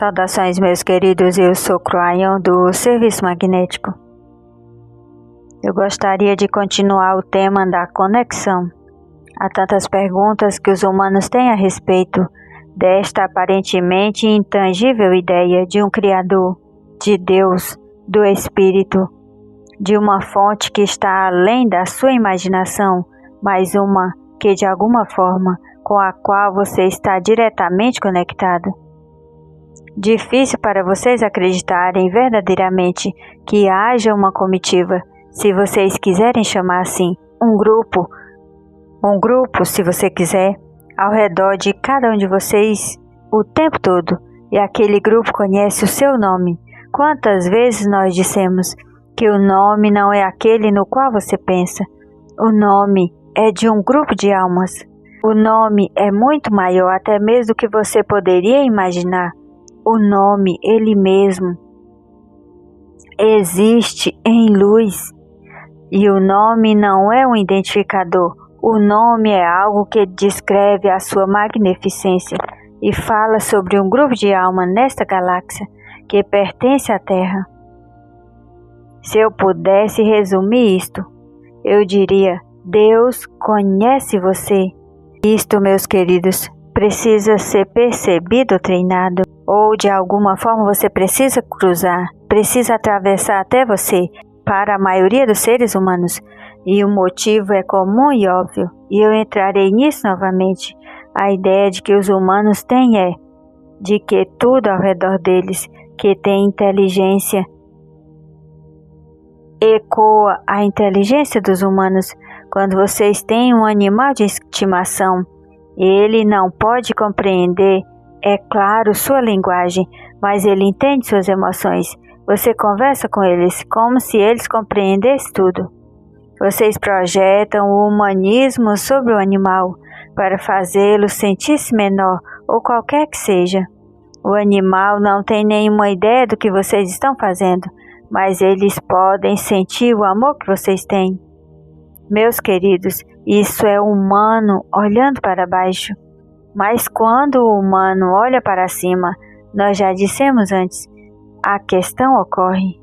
Saudações, meus queridos, eu sou Croayon do Serviço Magnético. Eu gostaria de continuar o tema da conexão. Há tantas perguntas que os humanos têm a respeito desta aparentemente intangível ideia de um Criador, de Deus, do Espírito, de uma fonte que está além da sua imaginação, mas uma que de alguma forma com a qual você está diretamente conectado. Difícil para vocês acreditarem verdadeiramente que haja uma comitiva, se vocês quiserem chamar assim, um grupo, se você quiser, ao redor de cada um de vocês o tempo todo, e aquele grupo conhece o seu nome. Quantas vezes nós dissemos que o nome não é aquele no qual você pensa? O nome é de um grupo de almas. O nome é muito maior até mesmo do que você poderia imaginar. O nome, ele mesmo, existe em luz. E o nome não é um identificador. O nome é algo que descreve a sua magnificência e fala sobre um grupo de alma nesta galáxia que pertence à Terra. Se eu pudesse resumir isto, eu diria: Deus conhece você. Isto, meus queridos, precisa ser percebido ou treinado, ou de alguma forma você precisa cruzar, precisa atravessar até você. Para a maioria dos seres humanos, e o motivo é comum e óbvio, e eu entrarei nisso novamente. A ideia de que os humanos têm de que tudo ao redor deles, que tem inteligência, ecoa a inteligência dos humanos. Quando vocês têm um animal de estimação, ele não pode compreender, é claro, sua linguagem, mas ele entende suas emoções. Você conversa com eles como se eles compreendessem tudo. Vocês projetam o humanismo sobre o animal para fazê-lo sentir-se menor ou qualquer que seja. O animal não tem nenhuma ideia do que vocês estão fazendo, mas eles podem sentir o amor que vocês têm. Meus queridos, isso é humano olhando para baixo. Mas quando o humano olha para cima, nós já dissemos antes, a questão ocorre.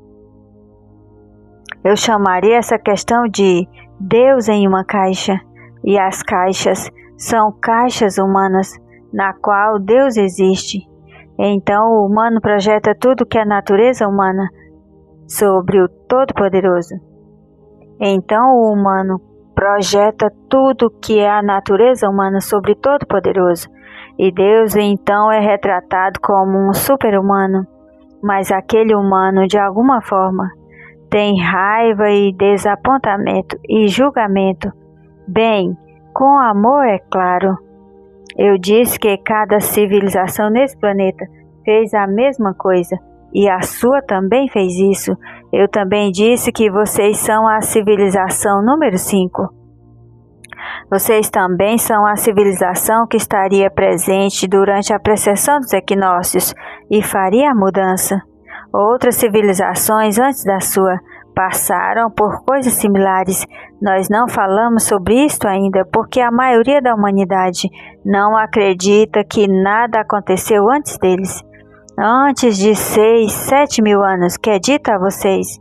Eu chamaria essa questão de Deus em uma caixa, e as caixas são caixas humanas, na qual Deus existe. Então o humano projeta tudo que é natureza humana sobre o Todo-Poderoso. Então o humano projeta tudo que é a natureza humana sobre o Todo-Poderoso, e Deus então é retratado como um super-humano. Mas aquele humano, de alguma forma, tem raiva e desapontamento e julgamento. Bem, com amor, é claro. Eu disse que cada civilização nesse planeta fez a mesma coisa, e a sua também fez isso. Eu também disse que vocês são a civilização número 5. Vocês também são a civilização que estaria presente durante a precessão dos equinócios e faria a mudança. Outras civilizações antes da sua passaram por coisas similares. Nós não falamos sobre isto ainda porque a maioria da humanidade não acredita que nada aconteceu antes deles. Antes de 6, 7 mil anos, que é dito a vocês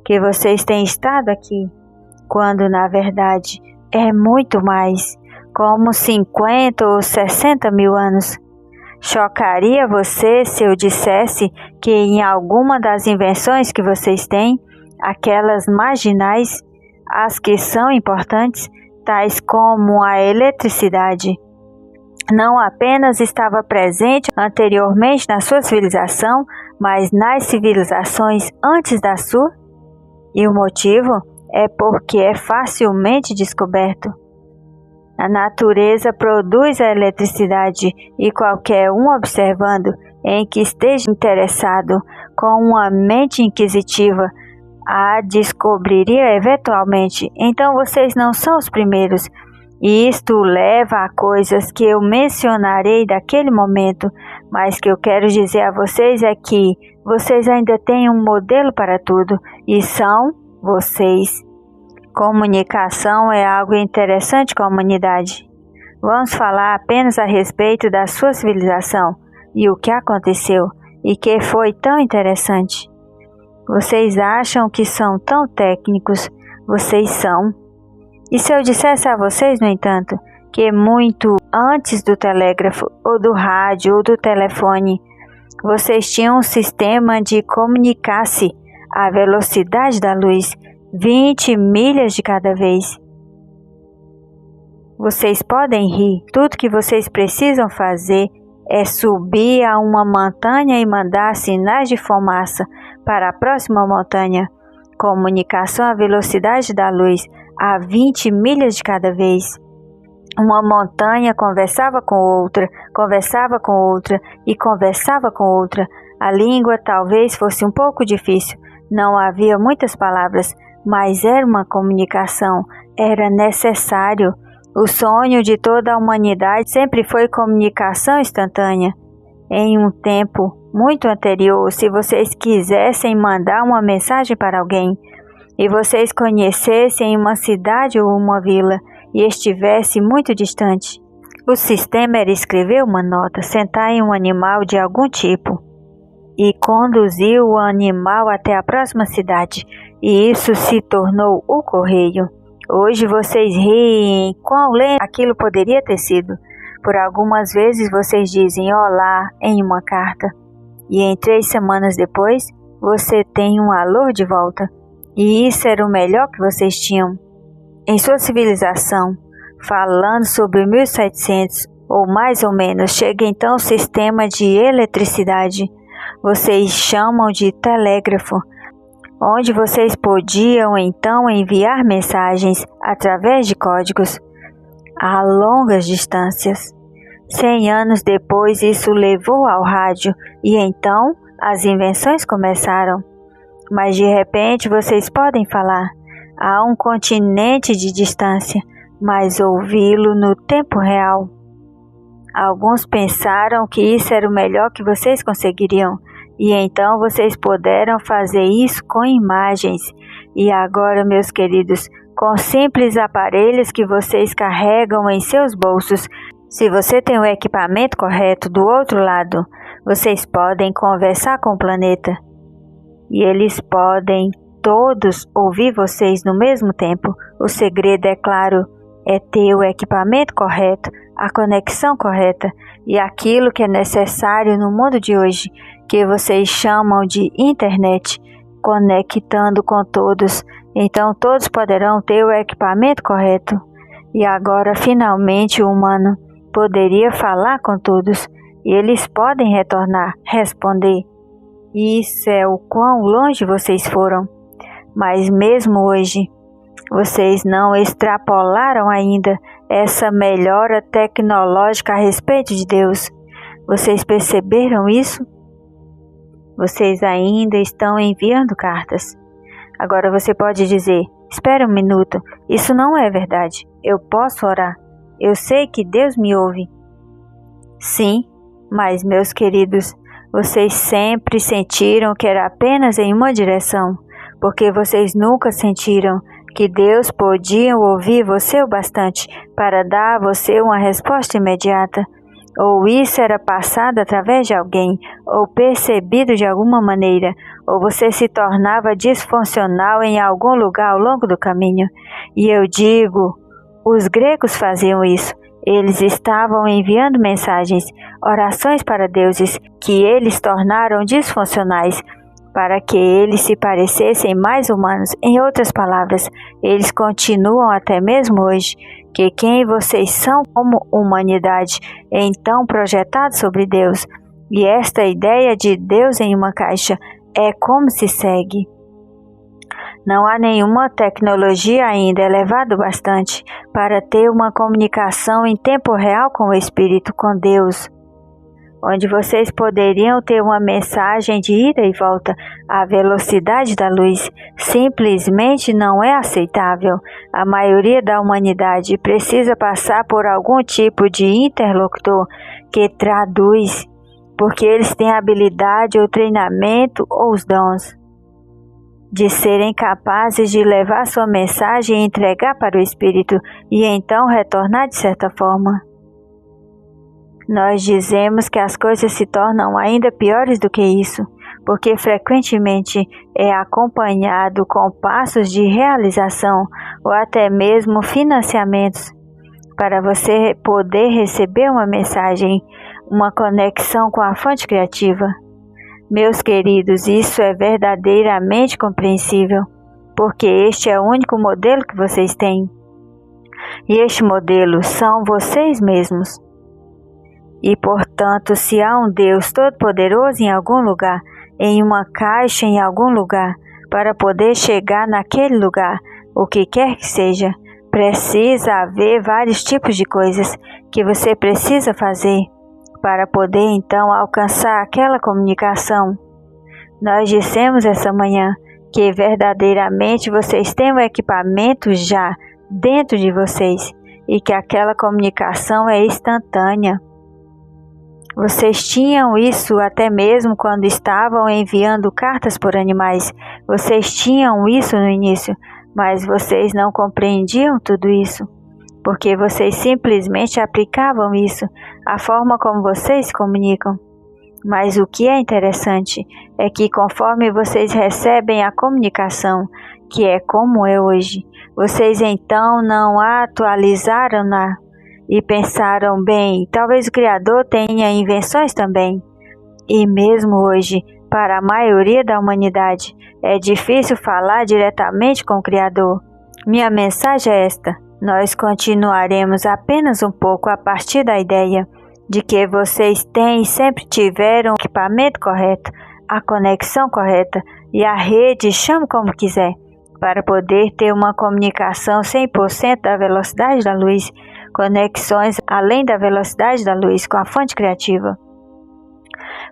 que vocês têm estado aqui, quando na verdade é muito mais, como 50 ou 60 mil anos. Chocaria você se eu dissesse que em alguma das invenções que vocês têm, aquelas marginais, as que são importantes, tais como a eletricidade, não apenas estava presente anteriormente na sua civilização, mas nas civilizações antes da sua? E o motivo é porque é facilmente descoberto. A natureza produz a eletricidade e qualquer um observando em que esteja interessado com uma mente inquisitiva a descobriria eventualmente. Então vocês não são os primeiros. E isto leva a coisas que eu mencionarei daquele momento, mas que eu quero dizer a vocês é que vocês ainda têm um modelo para tudo, e são vocês. Comunicação é algo interessante com a humanidade. Vamos falar apenas a respeito da sua civilização. e o que aconteceu e que foi tão interessante. Vocês acham que são tão técnicos, vocês são. E se eu dissesse a vocês, no entanto, que muito antes do telégrafo, ou do rádio, ou do telefone, vocês tinham um sistema de comunicar-se à velocidade da luz, 20 milhas de cada vez. Vocês podem rir, tudo que vocês precisam fazer é subir a uma montanha e mandar sinais de fumaça para a próxima montanha. Comunicação à velocidade da luz, a 20 milhas de cada vez. Uma montanha conversava com outra e conversava com outra. A língua talvez fosse um pouco difícil, não havia muitas palavras, mas era uma comunicação, era necessário. O sonho de toda a humanidade sempre foi comunicação instantânea. Em um tempo muito anterior, se vocês quisessem mandar uma mensagem para alguém, e vocês conhecessem uma cidade ou uma vila, e estivesse muito distante, o sistema era escrever uma nota, sentar em um animal de algum tipo, e conduzir o animal até a próxima cidade, e isso se tornou o correio. Hoje vocês riem quão lento aquilo poderia ter sido. Por algumas vezes vocês dizem olá em uma carta, e em 3 semanas depois você tem um alô de volta. E isso era o melhor que vocês tinham. Em sua civilização, falando sobre 1700 ou mais ou menos, chega então o sistema de eletricidade. Vocês chamam de telégrafo, onde vocês podiam então enviar mensagens através de códigos a longas distâncias. 100 anos depois isso levou ao rádio e então as invenções começaram. Mas de repente vocês podem falar a um continente de distância, mas ouvi-lo no tempo real. Alguns pensaram que isso era o melhor que vocês conseguiriam, e então vocês puderam fazer isso com imagens. E agora, meus queridos, com simples aparelhos que vocês carregam em seus bolsos, se você tem o equipamento correto do outro lado, vocês podem conversar com o planeta. E eles podem todos ouvir vocês no mesmo tempo. O segredo, é claro, é ter o equipamento correto, a conexão correta e aquilo que é necessário no mundo de hoje, que vocês chamam de internet, conectando com todos. Então todos poderão ter o equipamento correto. E agora finalmente o humano poderia falar com todos e eles podem retornar, responder. Isso é o quão longe vocês foram. Mas mesmo hoje, vocês não extrapolaram ainda essa melhora tecnológica a respeito de Deus. Vocês perceberam isso? Vocês ainda estão enviando cartas. Agora você pode dizer, espera um minuto, isso não é verdade. Eu posso orar. Eu sei que Deus me ouve. Sim, mas meus queridos, vocês sempre sentiram que era apenas em uma direção, porque vocês nunca sentiram que Deus podia ouvir você o bastante para dar a você uma resposta imediata. Ou isso era passado através de alguém, ou percebido de alguma maneira, ou você se tornava disfuncional em algum lugar ao longo do caminho. E eu digo, os gregos faziam isso. Eles estavam enviando mensagens, orações para deuses que eles tornaram disfuncionais, para que eles se parecessem mais humanos. Em outras palavras, eles continuam até mesmo hoje, que quem vocês são como humanidade, então projetado sobre Deus. E esta ideia de Deus em uma caixa é como se segue. Não há nenhuma tecnologia ainda elevada bastante para ter uma comunicação em tempo real com o Espírito, com Deus, onde vocês poderiam ter uma mensagem de ida e volta à velocidade da luz. Simplesmente não é aceitável. A maioria da humanidade precisa passar por algum tipo de interlocutor que traduz, porque eles têm habilidade ou treinamento ou os dons de serem capazes de levar sua mensagem e entregar para o Espírito e então retornar de certa forma. Nós dizemos que as coisas se tornam ainda piores do que isso, porque frequentemente é acompanhado com passos de realização ou até mesmo financiamentos para você poder receber uma mensagem, uma conexão com a fonte criativa. Meus queridos, isso é verdadeiramente compreensível, porque este é o único modelo que vocês têm. E este modelo são vocês mesmos. E, portanto, se há um Deus Todo-Poderoso em algum lugar, em uma caixa em algum lugar, para poder chegar naquele lugar, o que quer que seja, precisa haver vários tipos de coisas que você precisa fazer para poder então alcançar aquela comunicação. Nós dissemos essa manhã que verdadeiramente vocês têm o equipamento já dentro de vocês e que aquela comunicação é instantânea. Vocês tinham isso até mesmo quando estavam enviando cartas por animais. Vocês tinham isso no início, mas vocês não compreendiam tudo isso, porque vocês simplesmente aplicavam isso, a forma como vocês se comunicam. Mas o que é interessante é que conforme vocês recebem a comunicação, que é como é hoje, vocês então não a atualizaram-na e pensaram, bem, talvez o Criador tenha invenções também. E mesmo hoje, para a maioria da humanidade, é difícil falar diretamente com o Criador. Minha mensagem é esta: nós continuaremos apenas um pouco a partir da ideia de que vocês têm e sempre tiveram o equipamento correto, a conexão correta e a rede, chame como quiser, para poder ter uma comunicação 100% da velocidade da luz, conexões além da velocidade da luz com a fonte criativa.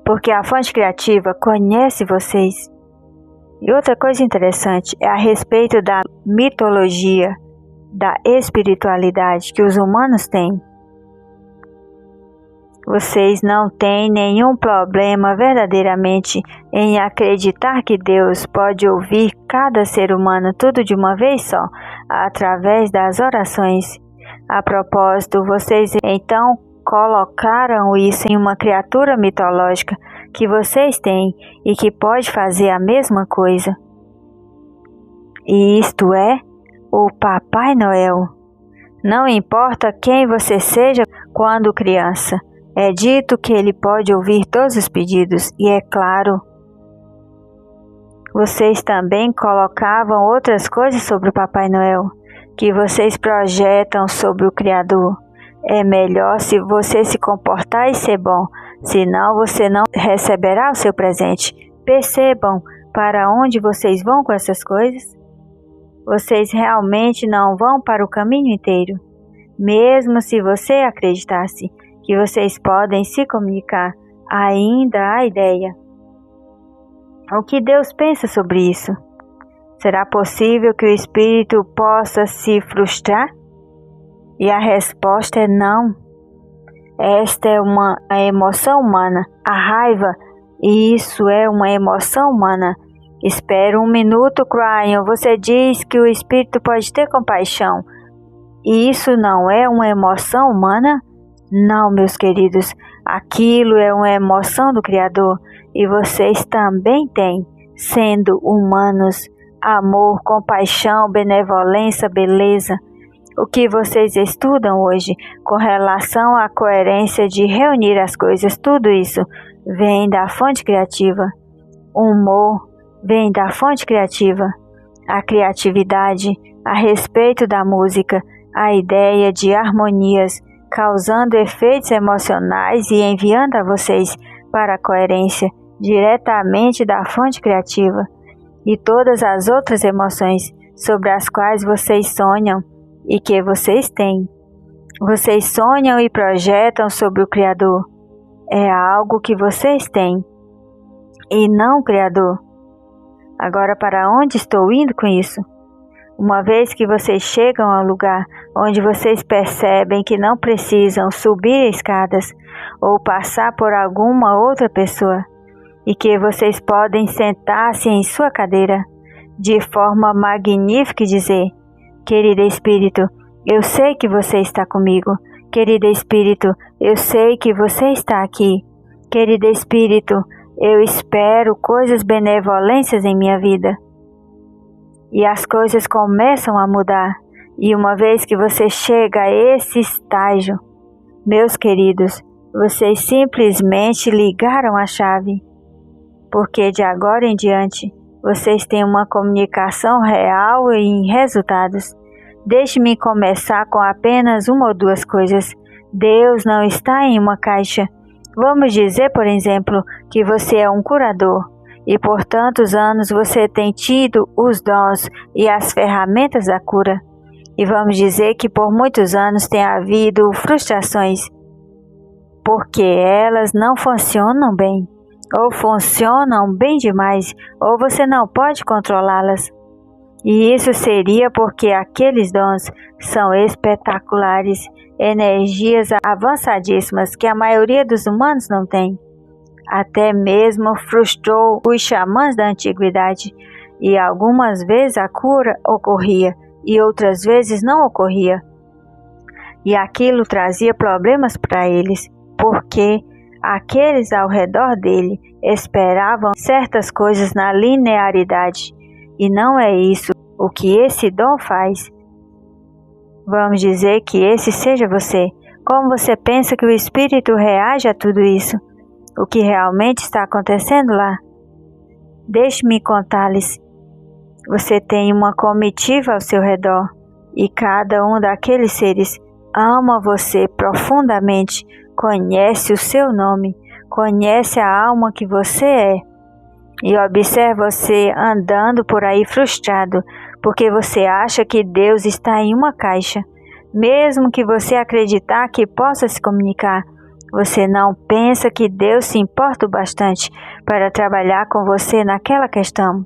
Porque a fonte criativa conhece vocês. E outra coisa interessante é a respeito da mitologia, da espiritualidade que os humanos têm. Vocês não têm nenhum problema verdadeiramente em acreditar que Deus pode ouvir cada ser humano tudo de uma vez só, através das orações. A propósito, vocês então colocaram isso em uma criatura mitológica que vocês têm e que pode fazer a mesma coisa. E isto é o Papai Noel. Não importa quem você seja quando criança, é dito que ele pode ouvir todos os pedidos e, é claro, vocês também colocavam outras coisas sobre o Papai Noel, que vocês projetam sobre o Criador. É melhor se você se comportar e ser bom, senão você não receberá o seu presente. Percebam para onde vocês vão com essas coisas? Vocês realmente não vão para o caminho inteiro. Mesmo se você acreditasse que vocês podem se comunicar, ainda há ideia. O que Deus pensa sobre isso? Será possível que o espírito possa se frustrar? E a resposta é não. Esta é uma emoção humana, a raiva, e isso é uma emoção humana. Espera um minuto, Cryon. Você diz que o espírito pode ter compaixão. E isso não é uma emoção humana? Não, meus queridos. Aquilo é uma emoção do Criador. E vocês também têm, sendo humanos, amor, compaixão, benevolência, beleza. O que vocês estudam hoje com relação à coerência de reunir as coisas, tudo isso vem da fonte criativa. O humor vem da fonte criativa. A criatividade a respeito da música, a ideia de harmonias, causando efeitos emocionais e enviando a vocês para a coerência diretamente da fonte criativa. E todas as outras emoções sobre as quais vocês sonham e que vocês têm. Vocês sonham e projetam sobre o Criador. É algo que vocês têm e não o Criador. Agora, para onde estou indo com isso? Uma vez que vocês chegam ao lugar onde vocês percebem que não precisam subir escadas ou passar por alguma outra pessoa e que vocês podem sentar-se em sua cadeira de forma magnífica e dizer: querido Espírito, eu sei que você está comigo Querido Espírito, eu sei que você está aqui. Querido Espírito, eu espero coisas benevolências em minha vida. E as coisas começam a mudar. E uma vez que você chega a esse estágio, meus queridos, vocês simplesmente ligaram a chave. Porque de agora em diante, vocês têm uma comunicação real e em resultados. Deixe-me começar com apenas uma ou duas coisas. Deus não está em uma caixa. Vamos dizer, por exemplo, que você é um curador e por tantos anos você tem tido os dons e as ferramentas da cura. E vamos dizer que por muitos anos tem havido frustrações, porque elas não funcionam bem, ou funcionam bem demais, ou você não pode controlá-las. E isso seria porque aqueles dons são espetaculares, energias avançadíssimas que a maioria dos humanos não tem. Até mesmo frustrou os xamãs da antiguidade, e algumas vezes a cura ocorria, e outras vezes não ocorria. E aquilo trazia problemas para eles, porque aqueles ao redor dele esperavam certas coisas na linearidade, e não é isso o que esse dom faz. Vamos dizer que esse seja você. Como você pensa que o Espírito reage a tudo isso? O que realmente está acontecendo lá? Deixe-me contar-lhes. Você tem uma comitiva ao seu redor, e cada um daqueles seres ama você profundamente, conhece o seu nome, conhece a alma que você é. E observa você andando por aí frustrado, porque você acha que Deus está em uma caixa. Mesmo que você acreditar que possa se comunicar, você não pensa que Deus se importa o bastante para trabalhar com você naquela questão.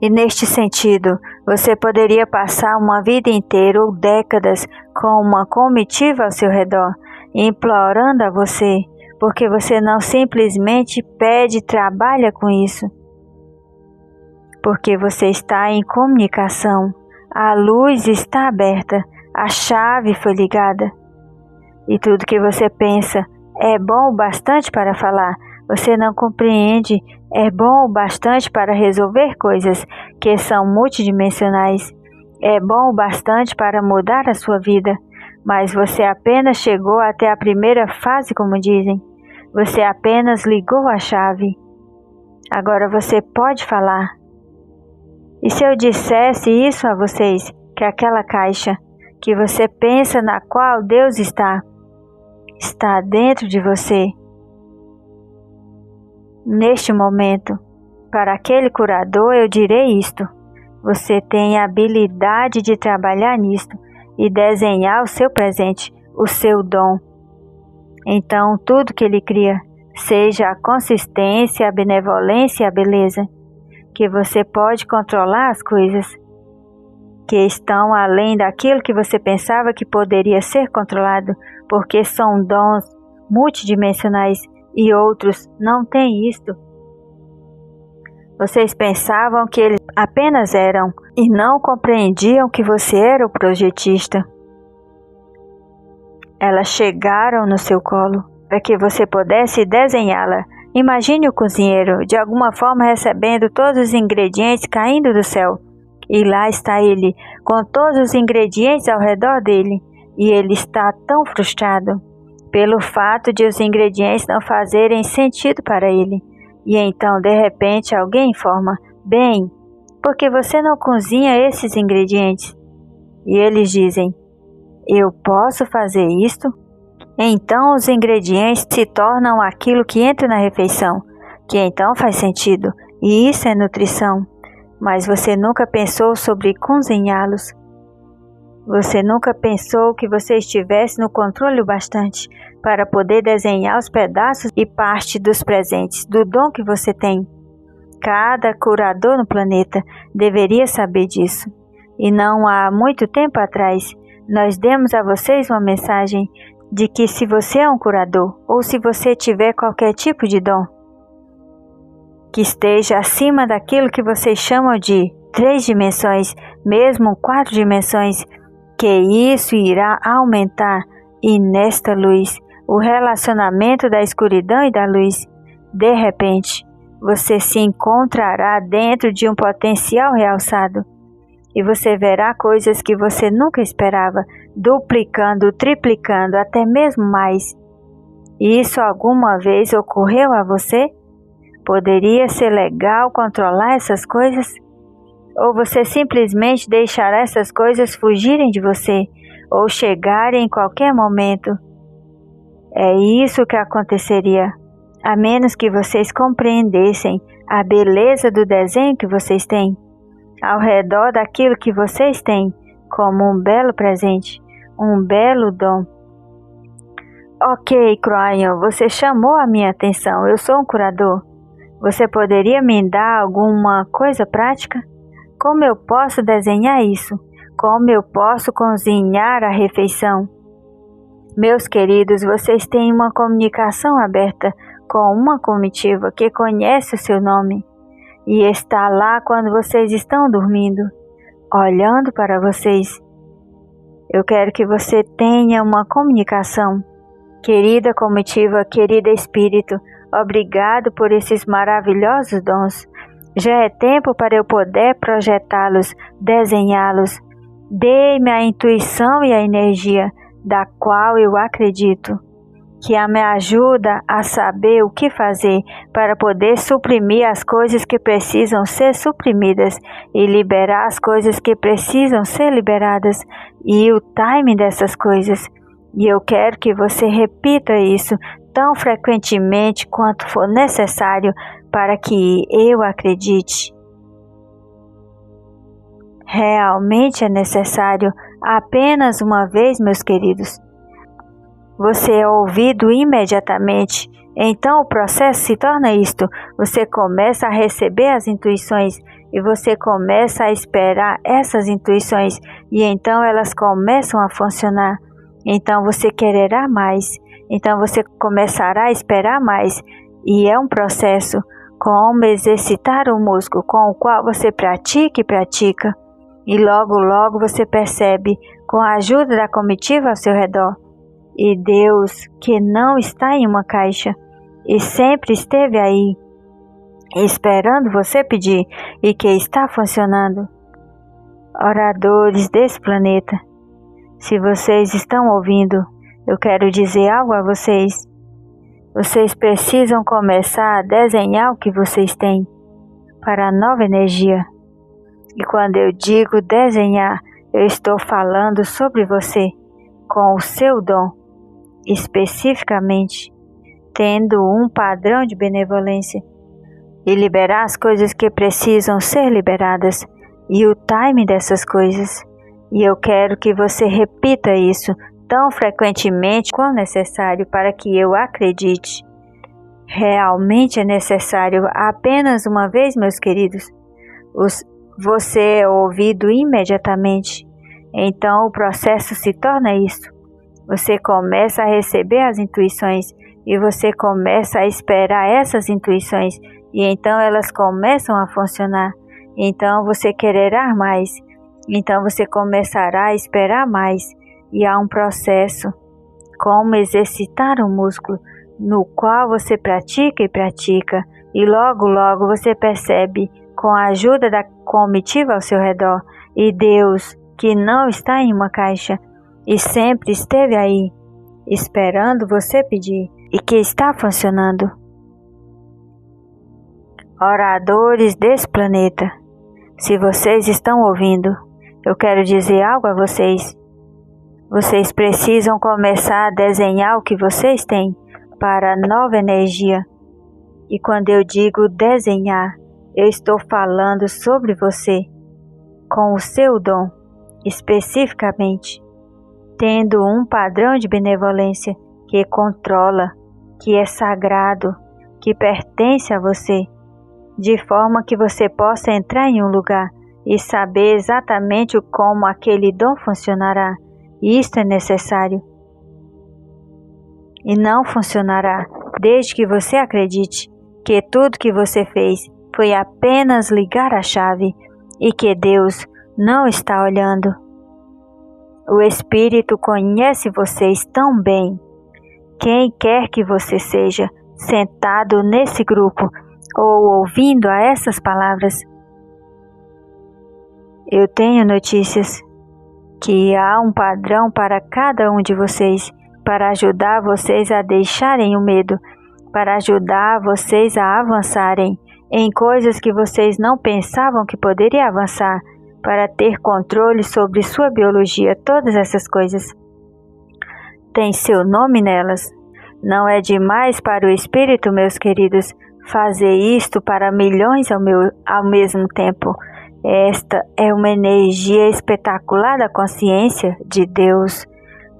E neste sentido, você poderia passar uma vida inteira ou décadas com uma comitiva ao seu redor, implorando a você, porque você não simplesmente pede e trabalha com isso. Porque você está em comunicação, a luz está aberta, a chave foi ligada. E tudo que você pensa é bom o bastante para falar, você não compreende, é bom o bastante para resolver coisas que são multidimensionais, é bom o bastante para mudar a sua vida, mas você apenas chegou até a primeira fase, como dizem. Você apenas ligou a chave. Agora você pode falar. E se eu dissesse isso a vocês, que aquela caixa que você pensa na qual Deus está dentro de você? Neste momento, para aquele curador eu direi isto. Você tem a habilidade de trabalhar nisto e desenhar o seu presente, o seu dom. Então, tudo que ele cria, seja a consistência, a benevolência e a beleza, que você pode controlar as coisas que estão além daquilo que você pensava que poderia ser controlado, porque são dons multidimensionais e outros não têm isto. Vocês pensavam que eles apenas eram e não compreendiam que você era o projetista. Elas chegaram no seu colo para que você pudesse desenhá-la. Imagine o cozinheiro, de alguma forma recebendo todos os ingredientes caindo do céu. E lá está ele, com todos os ingredientes ao redor dele. E ele está tão frustrado pelo fato de os ingredientes não fazerem sentido para ele. E então, de repente, alguém informa: bem, porque você não cozinha esses ingredientes? E eles dizem: eu posso fazer isto? Então os ingredientes se tornam aquilo que entra na refeição, que então faz sentido, e isso é nutrição. Mas você nunca pensou sobre cozinhá-los. Você nunca pensou que você estivesse no controle o bastante para poder desenhar os pedaços e parte dos presentes, do dom que você tem. Cada curador no planeta deveria saber disso. E não há muito tempo atrás, nós demos a vocês uma mensagem de que se você é um curador, ou se você tiver qualquer tipo de dom, que esteja acima daquilo que vocês chamam de 3 dimensões, mesmo 4 dimensões, que isso irá aumentar E nesta luz, o relacionamento da escuridão e da luz, de repente, você se encontrará dentro de um potencial realçado. E você verá coisas que você nunca esperava, duplicando, triplicando, até mesmo mais. E isso alguma vez ocorreu a você? Poderia ser legal controlar essas coisas? Ou você simplesmente deixará essas coisas fugirem de você, ou chegarem em qualquer momento? É isso que aconteceria, a menos que vocês compreendessem a beleza do desenho que vocês têm, ao redor daquilo que vocês têm, como um belo presente, um belo dom. Ok, Croyan, você chamou a minha atenção, eu sou um curador. Você poderia me dar alguma coisa prática? Como eu posso desenhar isso? Como eu posso cozinhar a refeição? Meus queridos, vocês têm uma comunicação aberta com uma comitiva que conhece o seu nome e está lá quando vocês estão dormindo, olhando para vocês. Eu quero que você tenha uma comunicação. Querida comitiva, querido espírito, obrigado por esses maravilhosos dons. Já é tempo para eu poder projetá-los, desenhá-los. Dê-me a intuição e a energia da qual eu acredito, que me ajuda a saber o que fazer para poder suprimir as coisas que precisam ser suprimidas e liberar as coisas que precisam ser liberadas e o timing dessas coisas. E eu quero que você repita isso tão frequentemente quanto for necessário para que eu acredite. Realmente é necessário apenas uma vez, meus queridos. Você é ouvido imediatamente, então o processo se torna isto. Você começa a receber as intuições e você começa a esperar essas intuições e então elas começam a funcionar. Então você quererá mais, então você começará a esperar mais e é um processo como exercitar o músculo com o qual você pratica e pratica. E logo você percebe, com a ajuda da comitiva ao seu redor, e Deus, que não está em uma caixa, e sempre esteve aí, esperando você pedir, e que está funcionando. Oradores desse planeta, se vocês estão ouvindo, eu quero dizer algo a vocês. Vocês precisam começar a desenhar o que vocês têm para a nova energia. E quando eu digo desenhar, eu estou falando sobre você, com o seu dom, especificamente, tendo um padrão de benevolência, e liberar as coisas que precisam ser liberadas, e o timing dessas coisas. E eu quero que você repita isso tão frequentemente quanto necessário para que eu acredite. Realmente é necessário apenas uma vez, meus queridos. Você é ouvido imediatamente. Então o processo se torna isso. Você começa a receber as intuições e você começa a esperar essas intuições e então elas começam a funcionar. Então você quererá mais. Então você começará a esperar mais e há um processo, como exercitar um músculo, no qual você pratica e pratica e logo você percebe, com a ajuda da comitiva ao seu redor, e Deus, que não está em uma caixa e sempre esteve aí, esperando você pedir e que está funcionando. Oradores desse planeta, se vocês estão ouvindo, eu quero dizer algo a vocês. Vocês precisam começar a desenhar o que vocês têm para a nova energia. E quando eu digo desenhar, eu estou falando sobre você, com o seu dom, especificamente, tendo um padrão de benevolência que controla, que é sagrado, que pertence a você, de forma que você possa entrar em um lugar e saber exatamente como aquele dom funcionará. Isto é necessário. E não funcionará desde que você acredite que tudo que você fez foi apenas ligar a chave e que Deus não está olhando. O Espírito conhece vocês tão bem. Quem quer que você seja, sentado nesse grupo ou ouvindo a essas palavras, eu tenho notícias que há um padrão para cada um de vocês, para ajudar vocês a deixarem o medo, para ajudar vocês a avançarem em coisas que vocês não pensavam que poderiam avançar, para ter controle sobre sua biologia. Todas essas coisas têm seu nome nelas. Não é demais para o Espírito, meus queridos, fazer isto para milhões ao mesmo tempo. Esta é uma energia espetacular da consciência de Deus.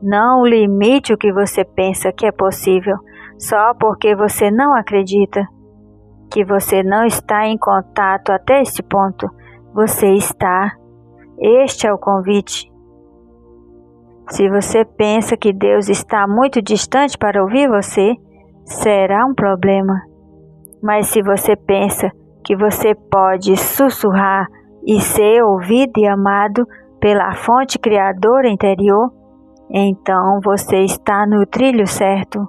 Não limite o que você pensa que é possível, só porque você não acredita que você não está em contato até este ponto. Você está. Este é o convite. Se você pensa que Deus está muito distante para ouvir você, será um problema. Mas se você pensa que você pode sussurrar e ser ouvido e amado pela fonte criadora interior, então você está no trilho certo.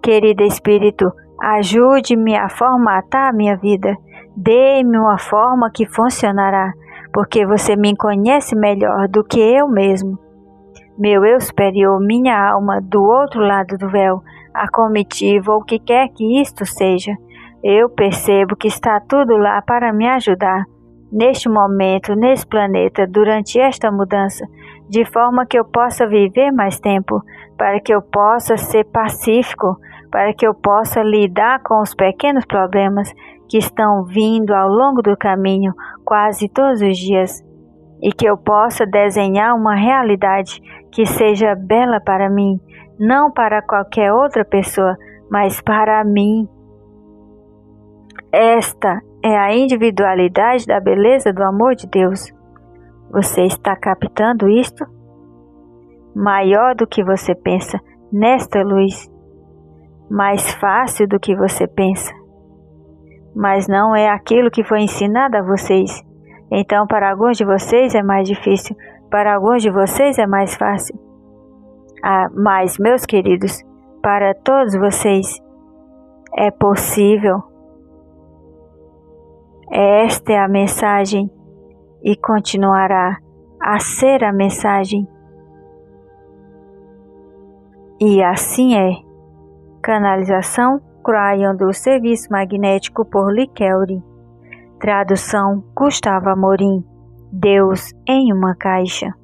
Querido Espírito, ajude-me a formatar a minha vida. Dê-me uma forma que funcionará, porque você me conhece melhor do que eu mesmo. Meu eu superior, minha alma do outro lado do véu, a comitiva ou o que quer que isto seja, eu percebo que está tudo lá para me ajudar. Neste momento, nesse planeta, durante esta mudança, de forma que eu possa viver mais tempo, para que eu possa ser pacífico, para que eu possa lidar com os pequenos problemas que estão vindo ao longo do caminho, quase todos os dias, e que eu possa desenhar uma realidade que seja bela para mim, não para qualquer outra pessoa, mas para mim. Esta é a individualidade da beleza do amor de Deus. Você está captando isto? Maior do que você pensa, nesta luz. Mais fácil do que você pensa. Mas não é aquilo que foi ensinado a vocês. Então, para alguns de vocês é mais difícil, para alguns de vocês é mais fácil. Mas, meus queridos, para todos vocês é possível. Esta é a mensagem e continuará a ser a mensagem. E assim é. Canalização Cryon do Serviço Magnético por Lee Kelly. Tradução Gustavo Amorim. Deus em uma caixa.